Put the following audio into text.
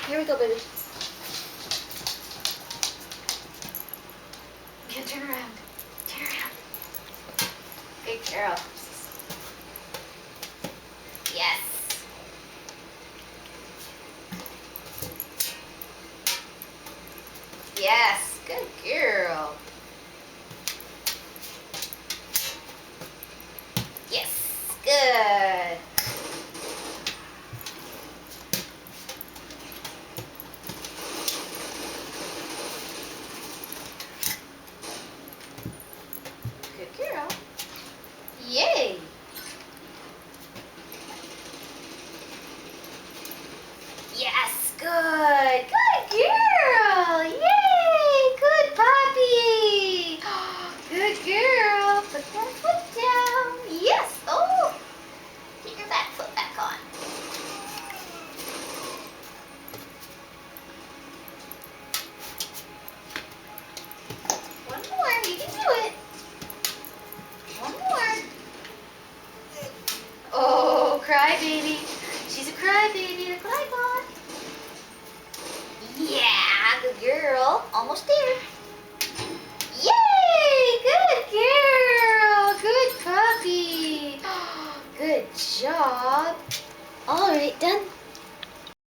Here we go, baby. Yeah, turn around. Turn around. Good girl. Yes. Yes. Good girl. Yes. Good. Good girl. Yay. Yes. Good. Good girl. Yay. Good puppy. Good girl. Put that foot down. Yes. Oh. Get your back foot back on. One more. You can do it. One more. Oh, crybaby. She's a crybaby. Look what I got. Yeah, good girl. Almost there.